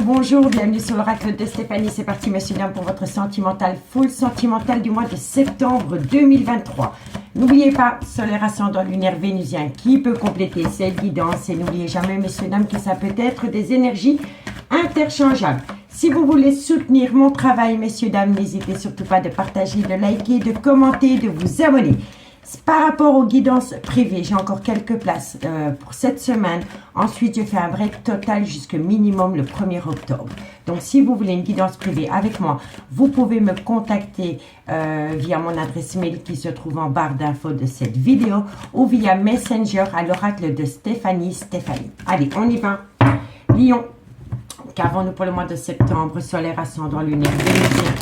bonjour, bienvenue sur l'oracle de Stéphanie. C'est parti, messieurs, dames, pour votre sentimental, full sentimental du mois de septembre 2023. N'oubliez pas, solaire ascendant lunaire vénusien qui peut compléter cette guidance. Et n'oubliez jamais, messieurs, dames, que ça peut être des énergies interchangeables. Si vous voulez soutenir mon travail, messieurs, dames, n'hésitez surtout pas de partager, de liker, de commenter, de vous abonner. Par rapport aux guidances privées, j'ai encore quelques places pour cette semaine. Ensuite, je fais un break total jusqu'au minimum le 1er octobre. Donc, si vous voulez une guidance privée avec moi, vous pouvez me contacter via mon adresse mail qui se trouve en barre d'infos de cette vidéo ou via Messenger à l'oracle de Stéphanie. Allez, on y va. Lion, qu'avons-nous pour le mois de septembre? Solaire, ascendant, lunaire, vénusien.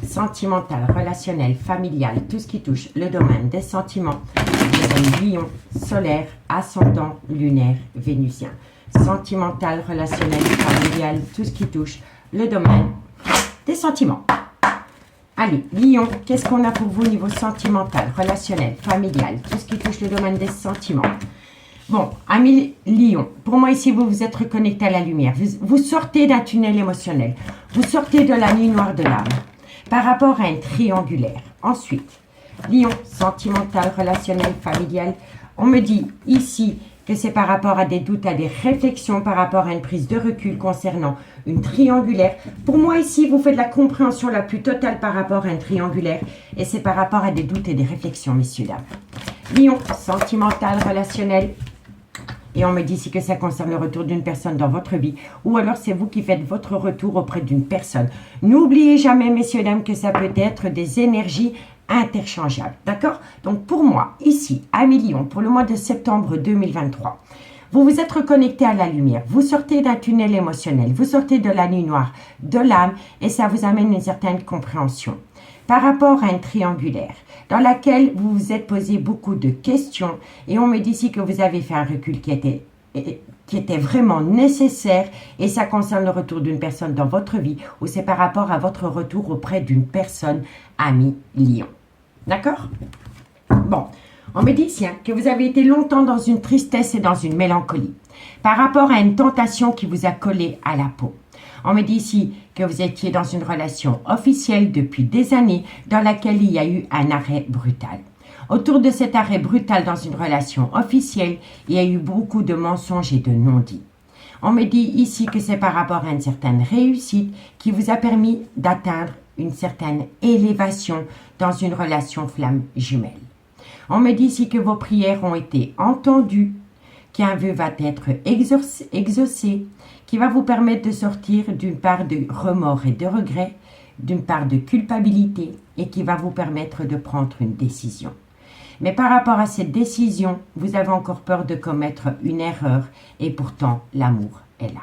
Sentimental, relationnel, familial, tout ce qui touche le domaine des sentiments. Lion, solaire, ascendant, lunaire, vénusien. Sentimental, relationnel, familial, tout ce qui touche le domaine des sentiments. Allez, Lion, qu'est-ce qu'on a pour vous au niveau sentimental, relationnel, familial, tout ce qui touche le domaine des sentiments? Bon, amis Lion, pour moi ici, vous vous êtes reconnecté à la lumière. Vous sortez d'un tunnel émotionnel. Vous sortez de la nuit noire de l'âme. Par rapport à un triangulaire. Ensuite, Lion, sentimental, relationnel, familial. On me dit ici que c'est par rapport à des doutes, à des réflexions, par rapport à une prise de recul concernant une triangulaire. Pour moi ici, vous faites la compréhension la plus totale par rapport à un triangulaire. Et c'est par rapport à des doutes et des réflexions, messieurs, dames. Lion, sentimental, relationnel. Et on me dit ici que ça concerne le retour d'une personne dans votre vie. Ou alors c'est vous qui faites votre retour auprès d'une personne. N'oubliez jamais, messieurs, dames, que ça peut être des énergies interchangeables. D'accord? Donc pour moi, ici, à Lion, pour le mois de septembre 2023, vous vous êtes reconnecté à la lumière. Vous sortez d'un tunnel émotionnel. Vous sortez de la nuit noire de l'âme. Et ça vous amène une certaine compréhension. Par rapport à un triangulaire, dans laquelle vous vous êtes posé beaucoup de questions et on me dit ici que vous avez fait un recul qui était vraiment nécessaire et ça concerne le retour d'une personne dans votre vie ou c'est par rapport à votre retour auprès d'une personne, ami Lion. D'accord? Bon, on me dit ici que vous avez été longtemps dans une tristesse et dans une mélancolie par rapport à une tentation qui vous a collé à la peau. On me dit ici que vous étiez dans une relation officielle depuis des années dans laquelle il y a eu un arrêt brutal. Autour de cet arrêt brutal dans une relation officielle, il y a eu beaucoup de mensonges et de non-dits. On me dit ici que c'est par rapport à une certaine réussite qui vous a permis d'atteindre une certaine élévation dans une relation flamme jumelle. On me dit ici que vos prières ont été entendues, qu'un vœu va être exaucé, qui va vous permettre de sortir d'une part de remords et de regrets, d'une part de culpabilité et qui va vous permettre de prendre une décision. Mais par rapport à cette décision, vous avez encore peur de commettre une erreur et pourtant l'amour est là.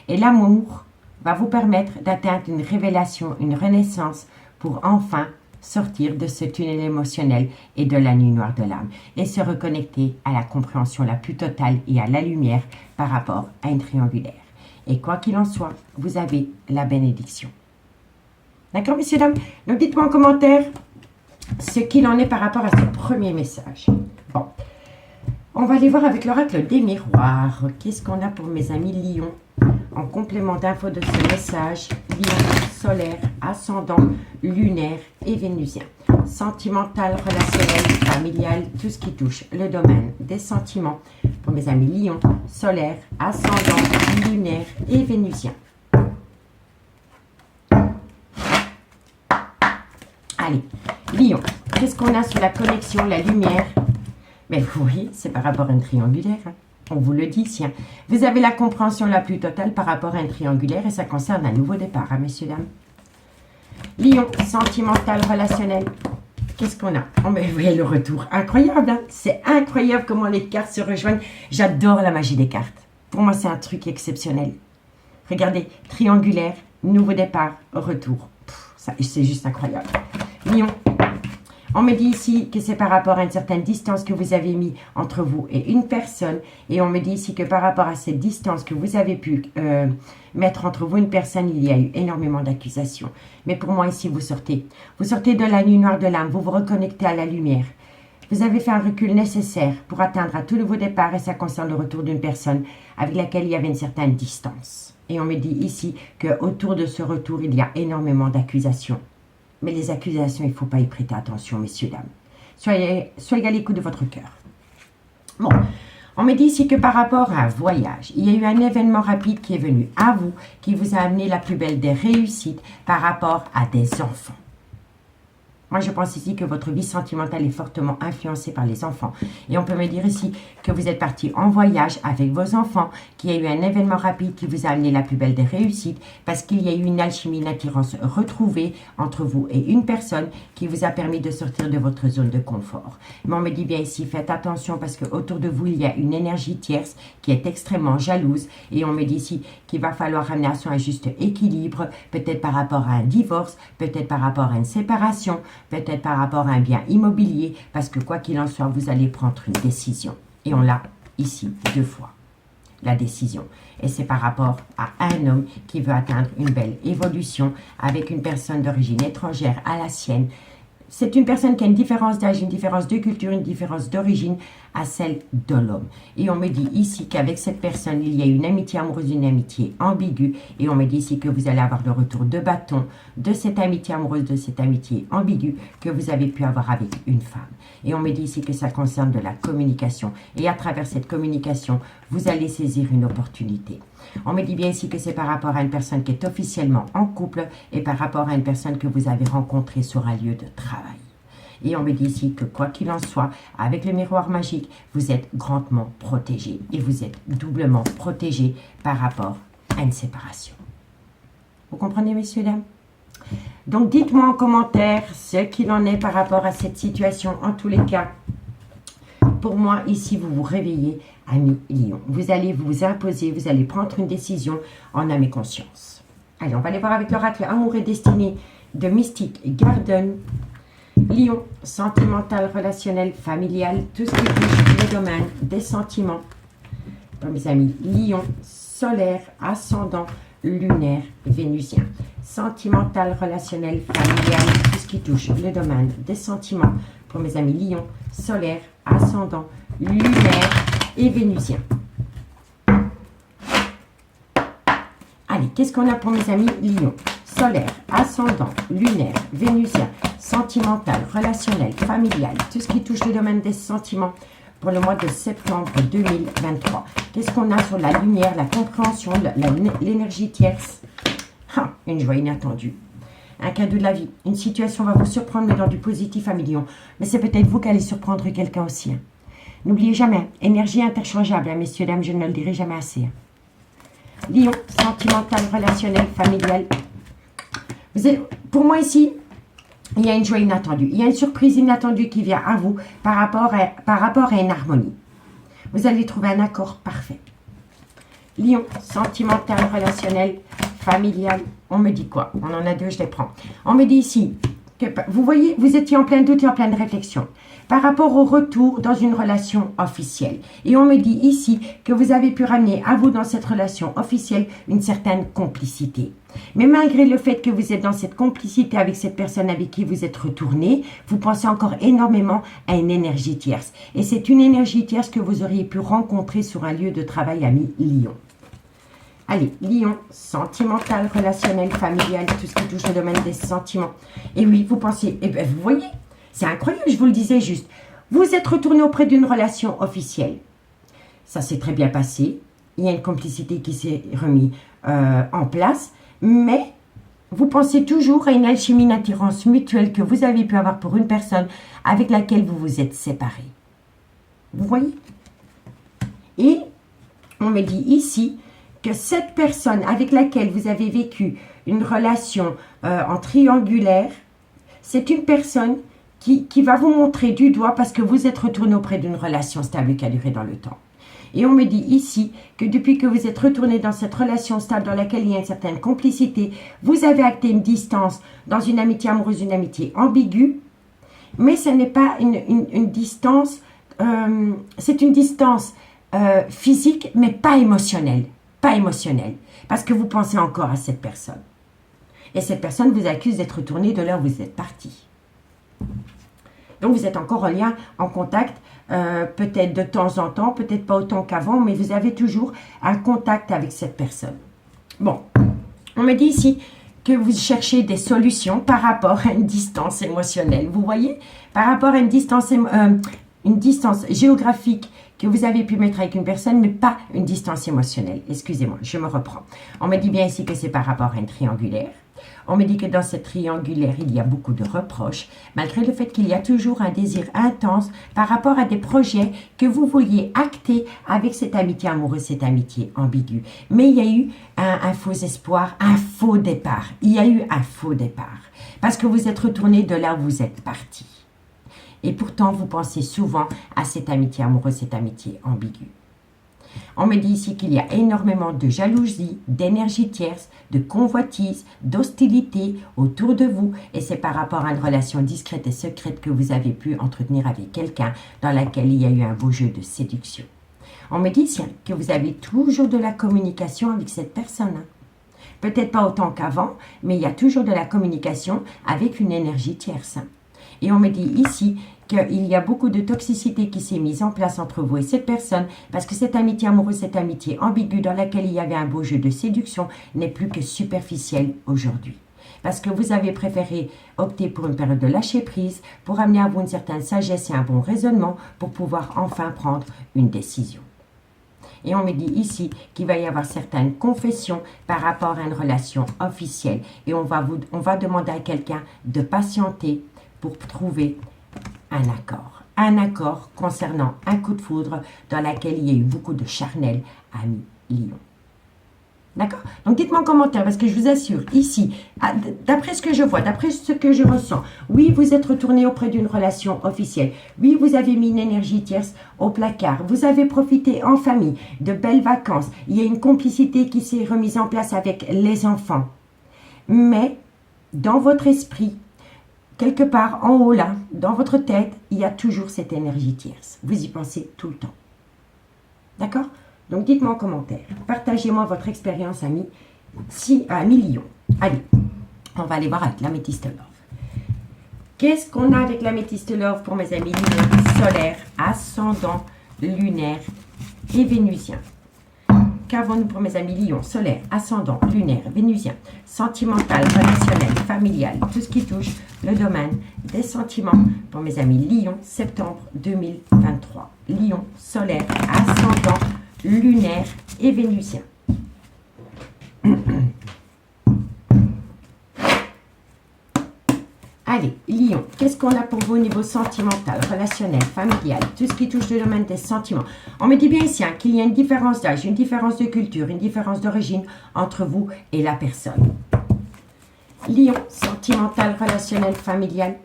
Et l'amour va vous permettre d'atteindre une révélation, une renaissance pour enfin sortir de ce tunnel émotionnel et de la nuit noire de l'âme et se reconnecter à la compréhension la plus totale et à la lumière par rapport à une triangulaire. Et quoi qu'il en soit, vous avez la bénédiction. D'accord, messieurs, dames? Donc, dites-moi en commentaire ce qu'il en est par rapport à ce premier message. Bon, on va aller voir avec l'oracle des miroirs. Qu'est-ce qu'on a pour mes amis Lion? En complément d'infos de ce message, Lion, solaire, ascendant, lunaire et vénusien. Sentimental, relationnel, familial, tout ce qui touche le domaine des sentiments. Pour mes amis Lion, solaire, ascendant, lunaire et vénusien. Allez, Lion, qu'est-ce qu'on a sur la connexion, la lumière? Mais oui, c'est par rapport à une triangulaire. On vous le dit ici. Vous avez la compréhension la plus totale par rapport à un triangulaire et ça concerne un nouveau départ, messieurs, dames. Lion, sentimental, relationnel. Qu'est-ce qu'on a? Oh, mais vous voyez le retour. Incroyable, hein? C'est incroyable comment les cartes se rejoignent. J'adore la magie des cartes. Pour moi, c'est un truc exceptionnel. Regardez, triangulaire, nouveau départ, retour. C'est juste incroyable. Lion, on me dit ici que c'est par rapport à une certaine distance que vous avez mis entre vous et une personne. Et on me dit ici que par rapport à cette distance que vous avez pu mettre entre vous et une personne, il y a eu énormément d'accusations. Mais pour moi ici, vous sortez. Vous sortez de la nuit noire de l'âme. Vous vous reconnectez à la lumière. Vous avez fait un recul nécessaire pour atteindre un tout nouveau départ. Et ça concerne le retour d'une personne avec laquelle il y avait une certaine distance. Et on me dit ici qu'autour de ce retour, il y a énormément d'accusations. Mais les accusations, il ne faut pas y prêter attention, messieurs, dames. Soyez à l'écoute de votre cœur. Bon, on me dit ici que par rapport à un voyage, il y a eu un événement rapide qui est venu à vous, qui vous a amené la plus belle des réussites par rapport à des enfants. Moi, je pense ici que votre vie sentimentale est fortement influencée par les enfants. Et on peut me dire ici que vous êtes parti en voyage avec vos enfants, qu'il y a eu un événement rapide qui vous a amené la plus belle des réussites, parce qu'il y a eu une alchimie, une attirance retrouvée entre vous et une personne qui vous a permis de sortir de votre zone de confort. Mais on me dit bien ici, faites attention parce qu'autour de vous, il y a une énergie tierce qui est extrêmement jalouse. Et on me dit ici qu'il va falloir ramener à son juste équilibre, peut-être par rapport à un divorce, peut-être par rapport à une séparation, peut-être par rapport à un bien immobilier, parce que quoi qu'il en soit, vous allez prendre une décision. Et on l'a ici 2 fois, la décision. Et c'est par rapport à un homme qui veut atteindre une belle évolution avec une personne d'origine étrangère à la sienne. C'est une personne qui a une différence d'âge, une différence de culture, une différence d'origine à celle de l'homme. Et on me dit ici qu'avec cette personne, il y a une amitié amoureuse, une amitié ambiguë. Et on me dit ici que vous allez avoir le retour de bâton de cette amitié amoureuse, de cette amitié ambiguë que vous avez pu avoir avec une femme. Et on me dit ici que ça concerne de la communication. Et à travers cette communication, vous allez saisir une opportunité. On me dit bien ici que c'est par rapport à une personne qui est officiellement en couple et par rapport à une personne que vous avez rencontrée sur un lieu de travail. Et on me dit ici que quoi qu'il en soit, avec le miroir magique, vous êtes grandement protégé. Et vous êtes doublement protégé par rapport à une séparation. Vous comprenez, messieurs, dames? Donc, dites-moi en commentaire ce qu'il en est par rapport à cette situation. En tous les cas, pour moi, ici, vous vous réveillez, ami Lion. Vous allez vous imposer, vous allez prendre une décision en âme et conscience. Allez, on va aller voir avec l'oracle Amour et Destinée de Mystic Garden. Lion, sentimental, relationnel, familial, tout ce qui touche le domaine des sentiments. Pour mes amis, Lion, solaire, ascendant, lunaire, vénusien. Sentimental, relationnel, familial, tout ce qui touche le domaine des sentiments. Pour mes amis, Lion, solaire, ascendant, lunaire et vénusien. Allez, qu'est-ce qu'on a pour mes amis Lion? Solaire, ascendant, lunaire, vénusien, sentimental, relationnel, familial, tout ce qui touche le domaine des sentiments pour le mois de septembre 2023. Qu'est-ce qu'on a sur la lumière, la compréhension, l'énergie tierce? Une joie inattendue. Un cadeau de la vie. Une situation va vous surprendre, mais dans du positif à millions. Mais c'est peut-être vous qui allez surprendre quelqu'un aussi. N'oubliez jamais, énergie interchangeable, messieurs, dames, je ne le dirai jamais assez. Lion, sentimental, relationnel, familial. Pour moi ici, il y a une joie inattendue. Il y a une surprise inattendue qui vient à vous par rapport à une harmonie. Vous allez trouver un accord parfait. Lion, sentimental, relationnel, familial. On me dit quoi? On en a 2, je les prends. On me dit ici, que vous voyez, vous étiez en plein doute et en pleine réflexion par rapport au retour dans une relation officielle. Et on me dit ici que vous avez pu ramener à vous dans cette relation officielle une certaine complicité. Mais malgré le fait que vous êtes dans cette complicité avec cette personne avec qui vous êtes retourné, vous pensez encore énormément à une énergie tierce. Et c'est une énergie tierce que vous auriez pu rencontrer sur un lieu de travail ami Lion. Allez, Lion, sentimental, relationnel, familial, tout ce qui touche le domaine des sentiments. Et oui, vous pensez, et bien vous voyez, c'est incroyable, je vous le disais juste. Vous êtes retourné auprès d'une relation officielle. Ça s'est très bien passé. Il y a une complicité qui s'est remise en place. Mais vous pensez toujours à une alchimie, une attirance mutuelle que vous avez pu avoir pour une personne avec laquelle vous vous êtes séparés. Vous voyez? Et on me dit ici que cette personne avec laquelle vous avez vécu une relation en triangulaire, c'est une personne qui va vous montrer du doigt parce que vous êtes retourné auprès d'une relation stable qui a duré dans le temps. Et on me dit ici que depuis que vous êtes retourné dans cette relation stable dans laquelle il y a une certaine complicité, vous avez acté une distance dans une amitié amoureuse, une amitié ambiguë, mais ce n'est pas une distance, c'est une distance physique, mais pas émotionnelle. Pas émotionnelle, parce que vous pensez encore à cette personne. Et cette personne vous accuse d'être retourné de l'heure où vous êtes parti. Donc vous êtes encore en lien, en contact, peut-être de temps en temps, peut-être pas autant qu'avant, mais vous avez toujours un contact avec cette personne. Bon, on me dit ici que vous cherchez des solutions par rapport à une distance émotionnelle. Vous voyez, par rapport à une distance géographique que vous avez pu mettre avec une personne, mais pas une distance émotionnelle. Excusez-moi, je me reprends. On me dit bien ici que c'est par rapport à une triangulaire. On me dit que dans cette triangulaire, il y a beaucoup de reproches, malgré le fait qu'il y a toujours un désir intense par rapport à des projets que vous vouliez acter avec cette amitié amoureuse, cette amitié ambiguë. Mais il y a eu un faux espoir, un faux départ. Il y a eu un faux départ, parce que vous êtes retourné de là où vous êtes parti. Et pourtant, vous pensez souvent à cette amitié amoureuse, cette amitié ambiguë. On me dit ici qu'il y a énormément de jalousie, d'énergie tierce, de convoitise, d'hostilité autour de vous. Et c'est par rapport à une relation discrète et secrète que vous avez pu entretenir avec quelqu'un dans laquelle il y a eu un beau jeu de séduction. On me dit ici que vous avez toujours de la communication avec cette personne. Peut-être pas autant qu'avant, mais il y a toujours de la communication avec une énergie tierce. Et on me dit ici qu'il y a beaucoup de toxicité qui s'est mise en place entre vous et cette personne, parce que cette amitié amoureuse, cette amitié ambiguë dans laquelle il y avait un beau jeu de séduction n'est plus que superficielle aujourd'hui. Parce que vous avez préféré opter pour une période de lâcher prise, pour amener à vous une certaine sagesse et un bon raisonnement, pour pouvoir enfin prendre une décision. Et on me dit ici qu'il va y avoir certaines confessions par rapport à une relation officielle. Et on va demander à quelqu'un de patienter pour trouver un accord concernant un coup de foudre dans lequel il y a eu beaucoup de charnel, ami Lion. D'accord? Donc dites-moi en commentaire, parce que je vous assure, ici, d'après ce que je vois, d'après ce que je ressens, oui, vous êtes retourné auprès d'une relation officielle. Oui, vous avez mis une énergie tierce au placard. Vous avez profité en famille de belles vacances. Il y a une complicité qui s'est remise en place avec les enfants. Mais, dans votre esprit, quelque part en haut là, dans votre tête, il y a toujours cette énergie tierce. Vous y pensez tout le temps. D'accord? Donc dites-moi en commentaire. Partagez-moi votre expérience, amis Lion. Allez, on va aller voir avec l'améthyste love. Qu'est-ce qu'on a avec l'améthyste love pour mes amis lunaires, solaires, ascendant, lunaire et vénusien? Qu'avons-nous pour mes amis Lion, solaire, ascendant, lunaire, vénusien, sentimental, relationnel, familial, tout ce qui touche le domaine des sentiments pour mes amis Lion, septembre 2023. Lion, solaire, ascendant, lunaire et vénusien. Allez, Lion, qu'est-ce qu'on a pour vous au niveau sentimental, relationnel, familial, tout ce qui touche le domaine des sentiments? On me dit bien ici qu'il y a une différence d'âge, une différence de culture, une différence d'origine entre vous et la personne. Lion, sentimental, relationnel, familial.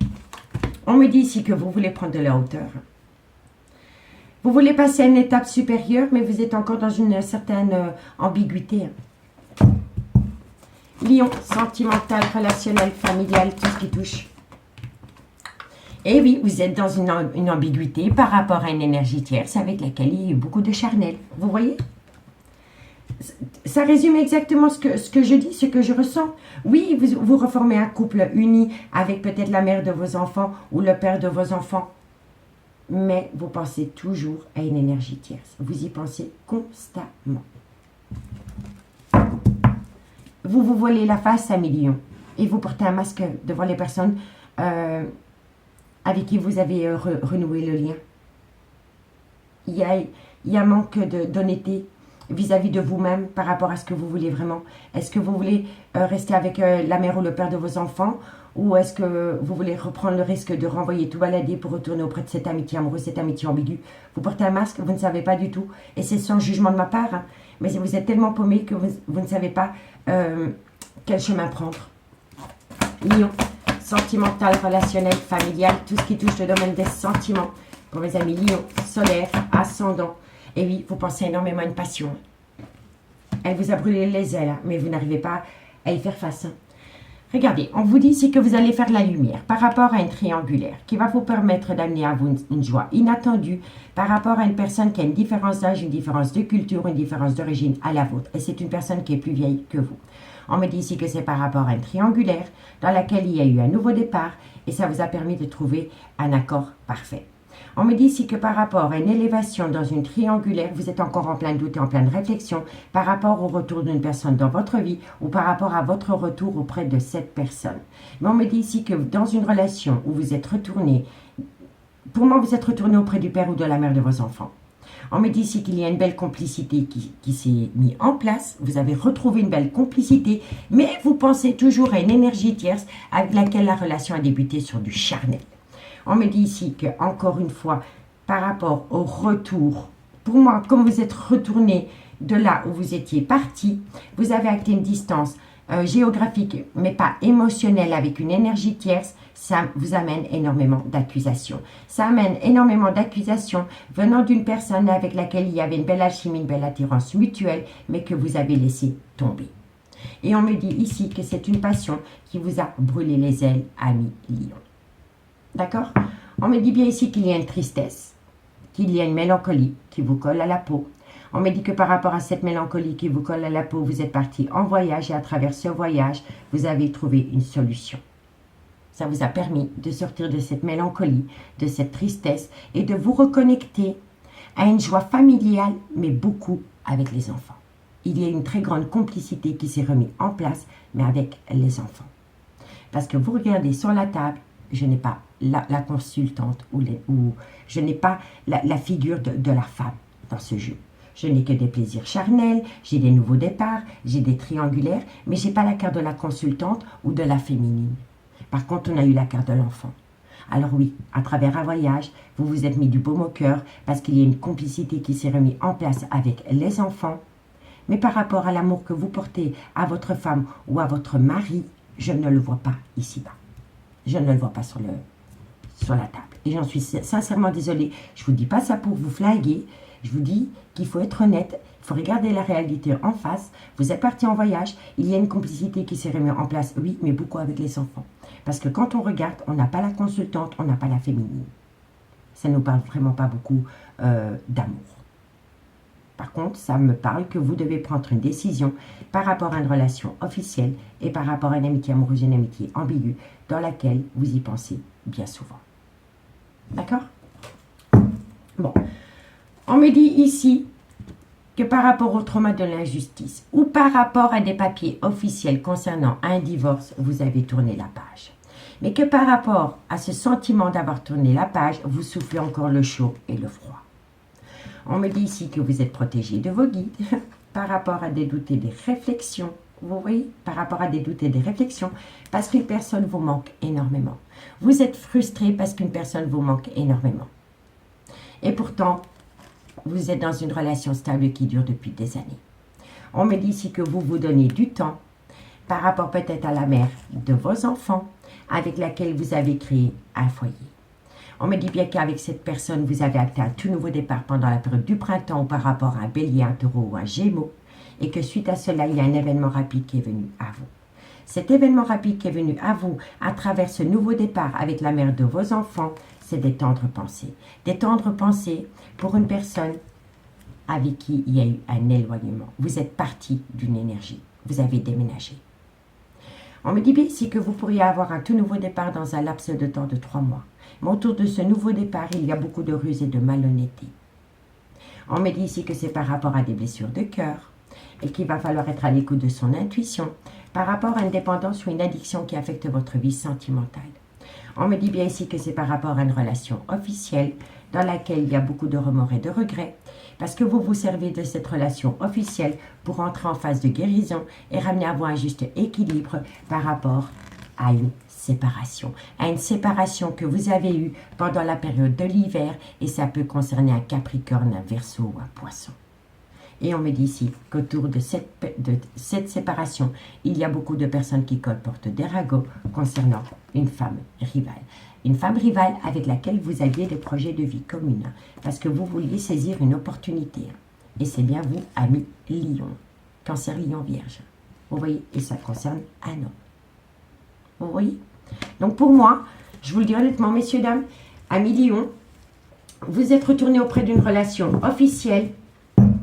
On me dit ici que vous voulez prendre de la hauteur. Vous voulez passer à une étape supérieure, mais vous êtes encore dans une certaine ambiguïté. Lion, sentimental, relationnel, familial, tout ce qui touche. Et oui, vous êtes dans une ambiguïté par rapport à une énergie tierce avec laquelle il y a eu beaucoup de charnel. Vous voyez? Ça résume exactement ce que je dis, ce que je ressens. Oui, vous reformez un couple uni avec peut-être la mère de vos enfants ou le père de vos enfants. Mais vous pensez toujours à une énergie tierce. Vous y pensez constamment. Vous vous voilez la face à Lion et vous portez un masque devant les personnes avec qui vous avez renoué le lien. Il y a un manque d'honnêteté vis-à-vis de vous-même par rapport à ce que vous voulez vraiment. Est-ce que vous voulez rester avec la mère ou le père de vos enfants, ou est-ce que vous voulez reprendre le risque de renvoyer tout balader pour retourner auprès de cette amitié amoureuse, cette amitié ambiguë? Vous portez un masque, vous ne savez pas du tout, et c'est sans jugement de ma part, hein, mais vous êtes tellement paumé que vous ne savez pas quel chemin prendre. Lion, sentimental, relationnel, familial, tout ce qui touche le domaine des sentiments. Pour mes amis Lion, solaire, ascendant. Et oui, vous pensez énormément à une passion. Elle vous a brûlé les ailes, hein, mais vous n'arrivez pas à y faire face. Hein. Regardez, on vous dit ici que vous allez faire la lumière par rapport à une triangulaire qui va vous permettre d'amener à vous une joie inattendue par rapport à une personne qui a une différence d'âge, une différence de culture, une différence d'origine à la vôtre. Et c'est une personne qui est plus vieille que vous. On me dit ici que c'est par rapport à une triangulaire dans laquelle il y a eu un nouveau départ et ça vous a permis de trouver un accord parfait. On me dit ici que par rapport à une élévation dans une triangulaire, vous êtes encore en plein doute et en pleine réflexion par rapport au retour d'une personne dans votre vie ou par rapport à votre retour auprès de cette personne. Mais on me dit ici que dans une relation où vous êtes retourné, pour moi vous êtes retourné auprès du père ou de la mère de vos enfants. On me dit ici qu'il y a une belle complicité qui s'est mise en place. Vous avez retrouvé une belle complicité, mais vous pensez toujours à une énergie tierce avec laquelle la relation a débuté sur du charnel. On me dit ici que, encore une fois, par rapport au retour, pour moi, comme vous êtes retourné de là où vous étiez parti, vous avez acté une distance géographique, mais pas émotionnelle, avec une énergie tierce. Ça vous amène énormément d'accusations. Ça amène énormément d'accusations venant d'une personne avec laquelle il y avait une belle alchimie, une belle attirance mutuelle, mais que vous avez laissé tomber. Et on me dit ici que c'est une passion qui vous a brûlé les ailes, ami Lion. D'accord? On me dit bien ici qu'il y a une tristesse, qu'il y a une mélancolie qui vous colle à la peau. On me dit que par rapport à cette mélancolie qui vous colle à la peau, vous êtes parti en voyage et à travers ce voyage, vous avez trouvé une solution. Ça vous a permis de sortir de cette mélancolie, de cette tristesse et de vous reconnecter à une joie familiale, mais beaucoup avec les enfants. Il y a une très grande complicité qui s'est remise en place, mais avec les enfants. Parce que vous regardez sur la table, je n'ai pas la consultante ou je n'ai pas la figure de la femme dans ce jeu. Je n'ai que des plaisirs charnels, j'ai des nouveaux départs, j'ai des triangulaires, mais je n'ai pas la carte de la consultante ou de la féminine. Par contre, on a eu la carte de l'enfant. Alors oui, à travers un voyage, vous vous êtes mis du baume au cœur parce qu'il y a une complicité qui s'est remise en place avec les enfants. Mais par rapport à l'amour que vous portez à votre femme ou à votre mari, je ne le vois pas ici-bas. Je ne le vois pas sur la table. Et j'en suis sincèrement désolée. Je ne vous dis pas ça pour vous flaguer. Je vous dis qu'il faut être honnête. Il faut regarder la réalité en face. Vous êtes parti en voyage. Il y a une complicité qui s'est remise en place. Oui, mais beaucoup avec les enfants. Parce que quand on regarde, on n'a pas la consultante, on n'a pas la féminine. Ça ne nous parle vraiment pas beaucoup d'amour. Par contre, ça me parle que vous devez prendre une décision par rapport à une relation officielle et par rapport à une amitié amoureuse, une amitié ambiguë dans laquelle vous y pensez bien souvent. D'accord? Bon. On me dit ici que par rapport au trauma de l'injustice ou par rapport à des papiers officiels concernant un divorce, vous avez tourné la page. Mais que par rapport à ce sentiment d'avoir tourné la page, vous soufflez encore le chaud et le froid. On me dit ici que vous êtes protégé de vos guides par rapport à des doutes et des réflexions. Vous voyez, par rapport à des doutes et des réflexions, parce qu'une personne vous manque énormément. Vous êtes frustré parce qu'une personne vous manque énormément. Et pourtant, vous êtes dans une relation stable qui dure depuis des années. On me dit ici que vous vous donnez du temps par rapport peut-être à la mère de vos enfants avec laquelle vous avez créé un foyer. On me dit bien qu'avec cette personne, vous avez acté un tout nouveau départ pendant la période du printemps par rapport à un bélier, un taureau ou un gémeaux et que suite à cela, il y a un événement rapide qui est venu à vous. Cet événement rapide qui est venu à vous à travers ce nouveau départ avec la mère de vos enfants, c'est des tendres pensées. Des tendres pensées pour une personne avec qui il y a eu un éloignement. Vous êtes parti d'une énergie. Vous avez déménagé. On me dit bien ici que vous pourriez avoir un tout nouveau départ dans un laps de temps de 3 mois. Mais autour de ce nouveau départ, il y a beaucoup de ruses et de malhonnêteté. On me dit ici que c'est par rapport à des blessures de cœur et qu'il va falloir être à l'écoute de son intuition par rapport à une dépendance ou une addiction qui affecte votre vie sentimentale. On me dit bien ici que c'est par rapport à une relation officielle dans laquelle il y a beaucoup de remords et de regrets parce que vous vous servez de cette relation officielle pour entrer en phase de guérison et ramener à vous un juste équilibre par rapport à une séparation que vous avez eue pendant la période de l'hiver et ça peut concerner un Capricorne, un Verseau ou un Poisson. Et on me dit ici qu'autour de cette séparation, il y a beaucoup de personnes qui colportent des ragots concernant une femme rivale. Une femme rivale avec laquelle vous aviez des projets de vie communs parce que vous vouliez saisir une opportunité. Et c'est bien vous, ami Lion, Cancer, Lion, Vierge. Vous voyez, et ça concerne un homme. Vous voyez? Donc pour moi, je vous le dis honnêtement, messieurs, dames, ami Lion, vous êtes retourné auprès d'une relation officielle,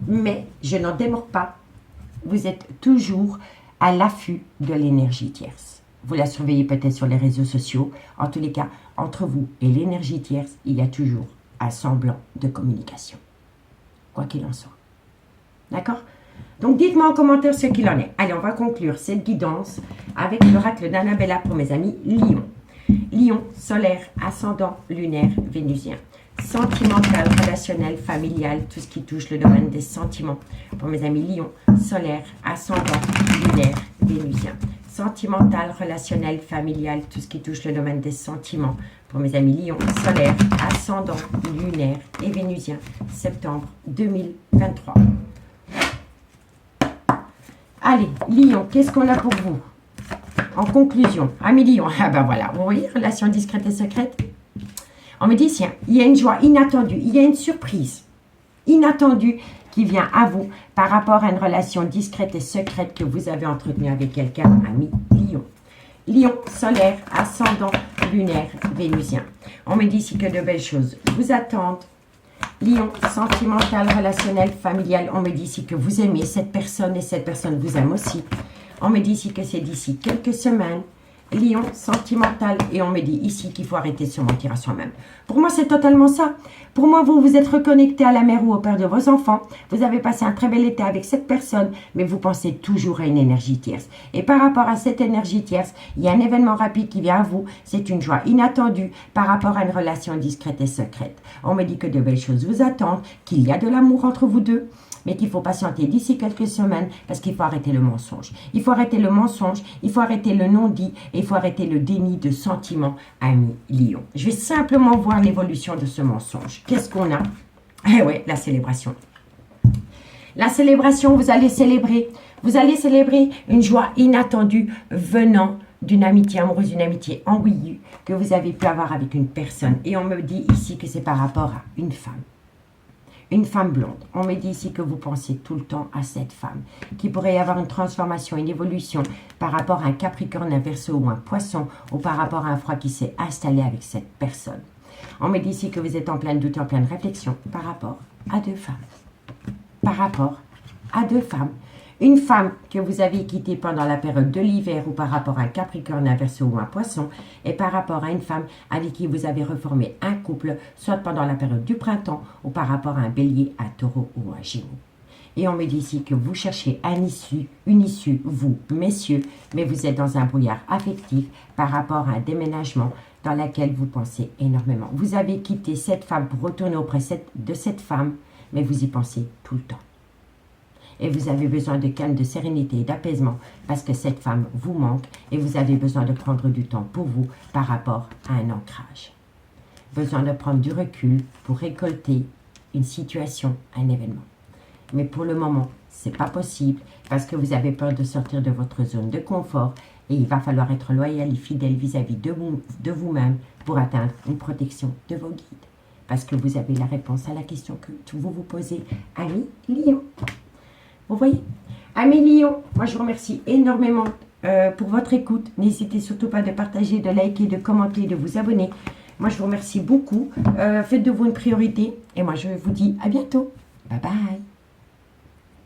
mais je n'en démords pas. Vous êtes toujours à l'affût de l'énergie tierce. Vous la surveillez peut-être sur les réseaux sociaux. En tous les cas, entre vous et l'énergie tierce, il y a toujours à semblant de communication. Quoi qu'il en soit. D'accord? Donc, dites-moi en commentaire ce qu'il en est. Allez, on va conclure cette guidance avec l'oracle d'Annabella pour mes amis Lion. Lion, solaire, ascendant, lunaire, vénusien. Sentimental, relationnel, familial, tout ce qui touche le domaine des sentiments. Pour mes amis Lion, solaire, ascendant, lunaire, vénusien. Sentimental, relationnel, familial, tout ce qui touche le domaine des sentiments. Pour mes amis Lion, solaire, ascendant, lunaire et vénusien. Septembre 2023. Allez, Lion, qu'est-ce qu'on a pour vous? En conclusion, amis Lion, ah ben voilà, vous voyez, relation discrète et secrète. On me dit, tiens, il y a une joie inattendue, il y a une surprise inattendue qui vient à vous par rapport à une relation discrète et secrète que vous avez entretenue avec quelqu'un, ami Lion. Lion, solaire, ascendant, lunaire, vénusien. On me dit ici que de belles choses vous attendent. Lion, sentimental, relationnel, familial. On me dit ici que vous aimez cette personne et cette personne vous aime aussi. On me dit ici que c'est d'ici quelques semaines. Lion, sentimental, et on me dit ici qu'il faut arrêter de se mentir à soi-même. Pour moi, c'est totalement ça. Pour moi, vous vous êtes reconnecté à la mère ou au père de vos enfants. Vous avez passé un très bel été avec cette personne, mais vous pensez toujours à une énergie tierce. Et par rapport à cette énergie tierce, il y a un événement rapide qui vient à vous. C'est une joie inattendue par rapport à une relation discrète et secrète. On me dit que de belles choses vous attendent, qu'il y a de l'amour entre vous deux, mais qu'il faut patienter d'ici quelques semaines parce qu'il faut arrêter le mensonge. Il faut arrêter le mensonge, il faut arrêter le non-dit et il faut arrêter le déni de sentiments, ami Lion. Je vais simplement voir l'évolution de ce mensonge. Qu'est-ce qu'on a? Eh ouais, la célébration. La célébration, vous allez célébrer une joie inattendue venant d'une amitié amoureuse, une amitié ambiguë que vous avez pu avoir avec une personne. Et on me dit ici que c'est par rapport à une femme. Une femme blonde. On me dit ici que vous pensez tout le temps à cette femme, qu'il pourrait y avoir une transformation, une évolution par rapport à un Capricorne, un Verseau ou un Poisson, ou par rapport à un froid qui s'est installé avec cette personne. On me dit ici que vous êtes en plein doute, en pleine réflexion par rapport à deux femmes. Par rapport à deux femmes. Une femme que vous avez quittée pendant la période de l'hiver ou par rapport à un Capricorne, un Verseau ou un Poisson, et par rapport à une femme avec qui vous avez reformé un couple, soit pendant la période du printemps ou par rapport à un Bélier, un Taureau ou un Gémeaux. Et on me dit ici que vous cherchez une issue, vous, messieurs, mais vous êtes dans un brouillard affectif par rapport à un déménagement dans lequel vous pensez énormément. Vous avez quitté cette femme pour retourner auprès de cette femme, mais vous y pensez tout le temps. Et vous avez besoin de calme, de sérénité et d'apaisement parce que cette femme vous manque et vous avez besoin de prendre du temps pour vous par rapport à un ancrage. Besoin de prendre du recul pour récolter une situation, un événement. Mais pour le moment, ce n'est pas possible parce que vous avez peur de sortir de votre zone de confort et il va falloir être loyal et fidèle vis-à-vis de vous-même pour atteindre une protection de vos guides. Parce que vous avez la réponse à la question que vous vous posez, ami Lion. Vous voyez, amis Lion, moi je vous remercie énormément pour votre écoute. N'hésitez surtout pas de partager, de liker, de commenter, de vous abonner. Moi je vous remercie beaucoup. Faites de vous une priorité. Et moi je vous dis à bientôt. Bye bye.